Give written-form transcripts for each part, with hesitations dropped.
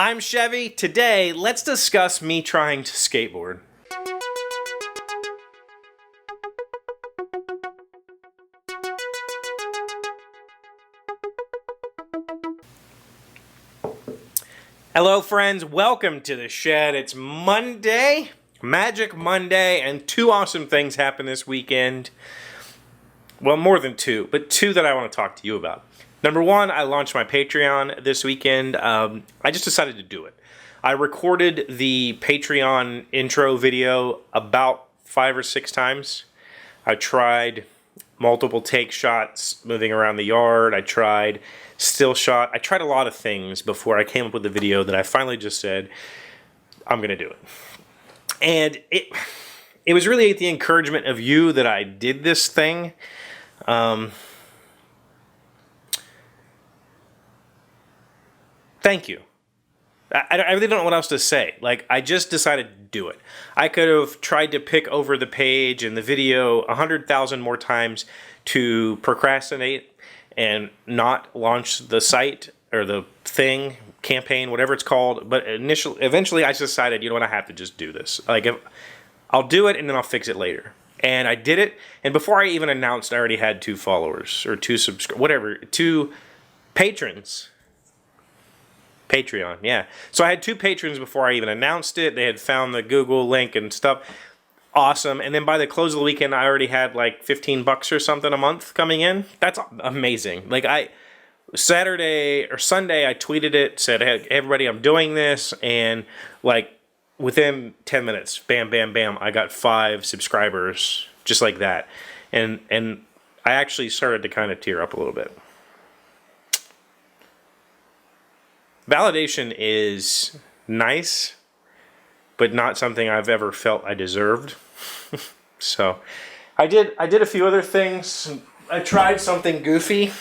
I'm Chevy. Today, let's discuss me trying to skateboard. Hello friends, welcome to the shed. It's Monday, Magic Monday, and two awesome things happened this weekend. Well, more than two, but two that I want to talk to you about. Number one, I launched my Patreon this weekend. I just decided to do it. I recorded the Patreon intro video about 5 or 6 times. I tried multiple take shots moving around the yard. I tried still shot. I tried a lot of things before I came up with the video that I finally just said, I'm going to do it. And it was really at the encouragement of you that I did this thing. Thank you. I really don't know what else to say. Like, I just decided to do it. I could have tried to pick over the page and the video 100,000 more times to procrastinate and not launch the site or the thing, campaign, whatever it's called. But eventually I decided, you know what, I have to just do this. Like, I'll do it and then I'll fix it later. And I did it. And before I even announced, I already had 2 followers or 2 2 patrons. Patreon, yeah. So I had 2 patrons before I even announced it. They had found the Google link and stuff. Awesome. And then by the close of the weekend, I already had like $15 or something a month coming in. That's amazing. Like, Saturday or Sunday, I tweeted it, said, hey, everybody, I'm doing this. And like within 10 minutes, bam, bam, bam, I got 5 subscribers just like that. And I actually started to kind of tear up a little bit. Validation is nice, but not something I've ever felt I deserved. So I did a few other things. I tried something goofy.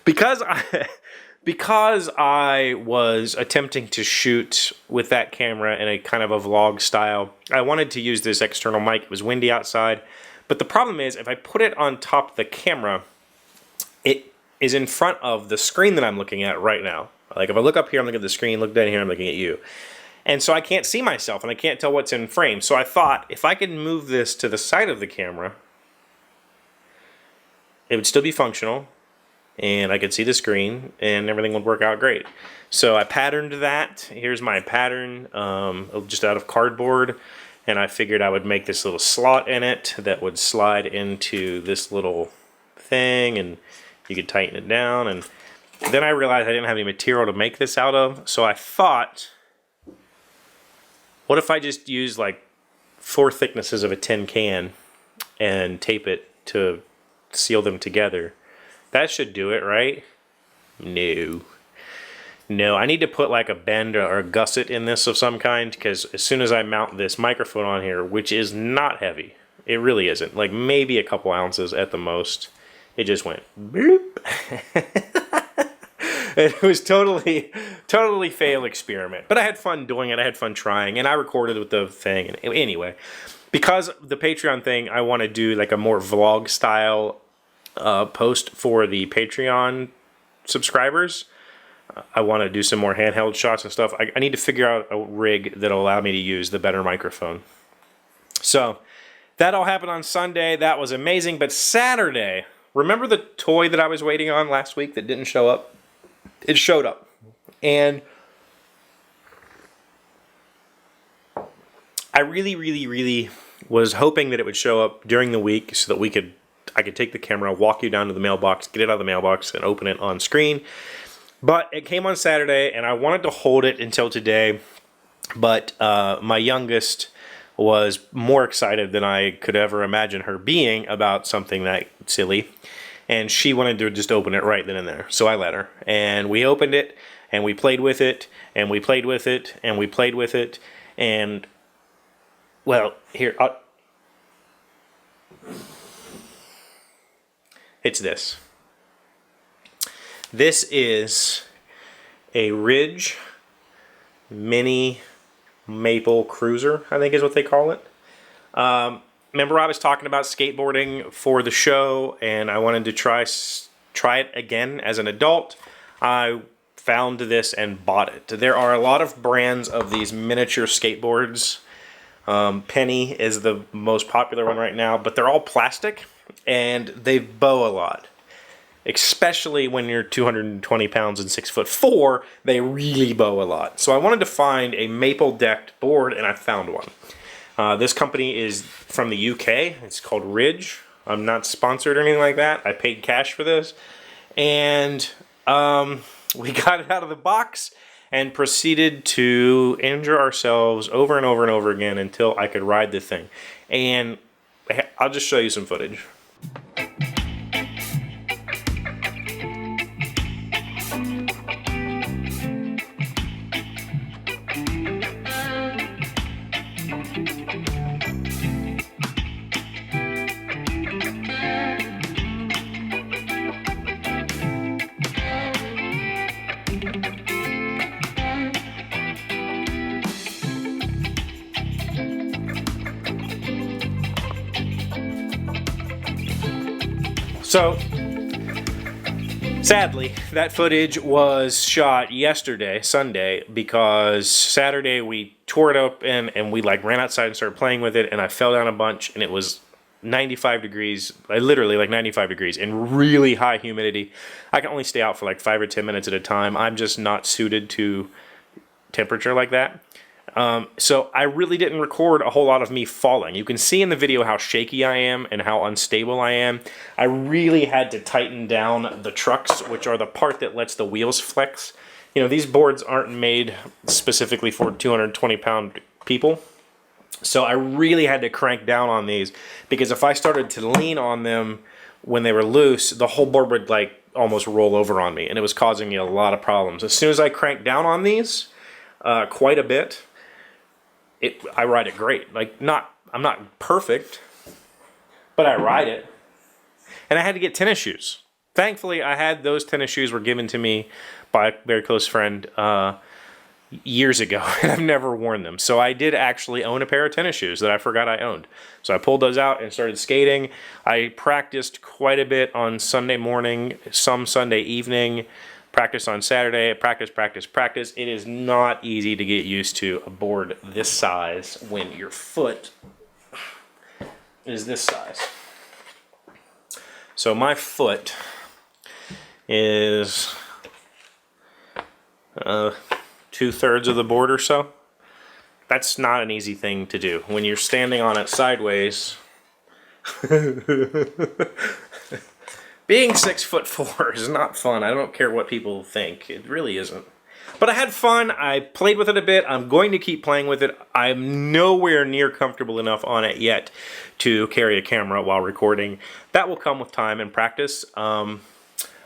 because I was attempting to shoot with that camera in a kind of a vlog style. I wanted to use this external mic. It was windy outside. But the problem is, if I put it on top of the camera, it is in front of the screen that I'm looking at right now. Like, if I look up here, I'm looking at the screen, look down here, I'm looking at you. And so I can't see myself, and I can't tell what's in frame. So I thought, if I could move this to the side of the camera, it would still be functional, and I could see the screen, and everything would work out great. So I patterned that. Here's my pattern, just out of cardboard, and I figured I would make this little slot in it that would slide into this little thing, and you could tighten it down. And then I realized I didn't have any material to make this out of, so I thought, what if I just use like 4 thicknesses of a tin can and tape it to seal them together? That should do it, right? No, I need to put like a bend or a gusset in this of some kind, because as soon as I mount this microphone on here, which is not heavy, it really isn't, like maybe a couple ounces at the most, it just went bloop. It was totally fail experiment. But I had fun doing it. I had fun trying, and I recorded with the thing. And anyway, because the Patreon thing, I want to do like a more vlog style post for the Patreon subscribers. I want to do some more handheld shots and stuff. I need to figure out a rig that'll allow me to use the better microphone. So that all happened on Sunday. That was amazing. But Saturday, remember the toy that I was waiting on last week that didn't show up? It showed up. And I really was hoping that it would show up during the week so that I could take the camera, walk you down to the mailbox, get it out of the mailbox, and open it on screen. But it came on Saturday, and I wanted to hold it until today. But my youngest was more excited than I could ever imagine her being about something that silly. And she wanted to just open it right then and there. So I let her. And we opened it, and we played with it, and we played with it, and we played with it. And, well, here, it's this. This is a Ridge Mini Maple Cruiser, I think is what they call it. Remember I was talking about skateboarding for the show, and I wanted to try it again as an adult. I found this and bought it. There are a lot of brands of these miniature skateboards. Penny is the most popular one right now, but they're all plastic and they bow a lot. Especially when you're 220 pounds and 6'4", they really bow a lot. So I wanted to find a maple decked board, and I found one. This company is from the UK. It's called Ridge. I'm not sponsored or anything like that. I paid cash for this. And we got it out of the box and proceeded to injure ourselves over and over and over again until I could ride the thing. And I'll just show you some footage. So, sadly, that footage was shot yesterday, Sunday, because Saturday we tore it up and we ran outside and started playing with it, and I fell down a bunch, and it was 95 degrees, literally 95 degrees, and really high humidity. I can only stay out for 5 or 10 minutes at a time. I'm just not suited to temperature like that. So I really didn't record a whole lot of me falling. You can see in the video how shaky I am and how unstable I am. I really had to tighten down the trucks, which are the part that lets the wheels flex. You know, these boards aren't made specifically for 220-pound people. So I really had to crank down on these, because if I started to lean on them when they were loose, the whole board would almost roll over on me, and it was causing me a lot of problems. As soon as I cranked down on these quite a bit, I ride it great. I'm not perfect, but I ride it. And I had to get tennis shoes. Thankfully, I had those tennis shoes were given to me by a very close friend years ago, and I've never worn them. So I did actually own a pair of tennis shoes that I forgot I owned. So I pulled those out and started skating. I practiced quite a bit on Sunday morning, some Sunday evening. Practice on Saturday, practice. It is not easy to get used to a board this size when your foot is this size. So my foot is 2/3 of the board or so. That's not an easy thing to do. When you're standing on it sideways, being 6'4" is not fun. I don't care what people think. It really isn't. But I had fun. I played with it a bit. I'm going to keep playing with it. I'm nowhere near comfortable enough on it yet to carry a camera while recording. That will come with time and practice. I'm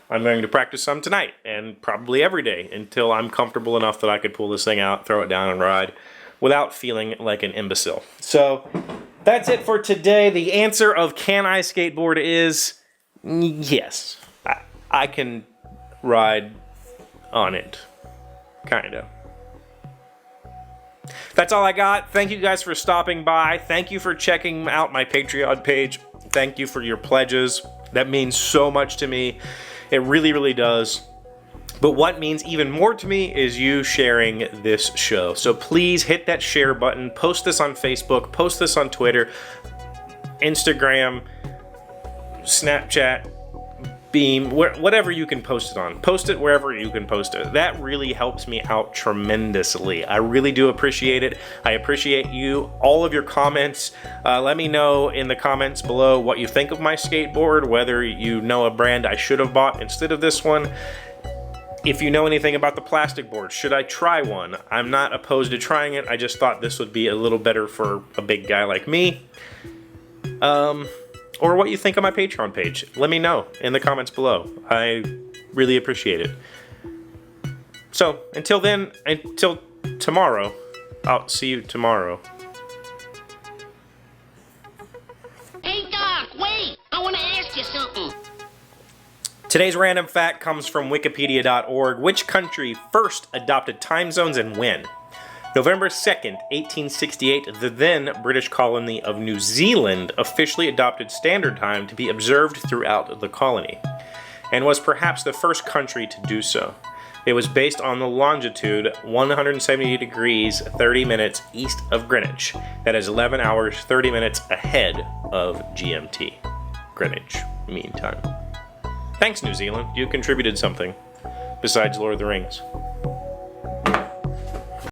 going to practice some tonight and probably every day until I'm comfortable enough that I could pull this thing out, throw it down, and ride without feeling like an imbecile. So that's it for today. The answer of Can I Skateboard is yes. I can ride on it. Kinda. That's all I got. Thank you guys for stopping by. Thank you for checking out my Patreon page. Thank you for your pledges. That means so much to me. It really, really does. But what means even more to me is you sharing this show. So please hit that share button. Post this on Facebook. Post this on Twitter, Instagram, Snapchat, Beam, whatever you can post it on. Post it wherever you can post it. That really helps me out tremendously. I really do appreciate it. I appreciate you, all of your comments. Let me know in the comments below what you think of my skateboard, whether you know a brand I should have bought instead of this one. If you know anything about the plastic board, should I try one? I'm not opposed to trying it. I just thought this would be a little better for a big guy like me. Or what you think of my Patreon page. Let me know in the comments below. I really appreciate it. So, until then, until tomorrow, I'll see you tomorrow. Hey, Doc, wait! I want to ask you something. Today's random fact comes from wikipedia.org. Which country first adopted time zones and when? November 2nd, 1868, the then British colony of New Zealand officially adopted Standard Time to be observed throughout the colony, and was perhaps the first country to do so. It was based on the longitude 170 degrees 30 minutes east of Greenwich. That is 11 hours 30 minutes ahead of GMT, Greenwich Mean Time. Thanks, New Zealand. You contributed something besides Lord of the Rings.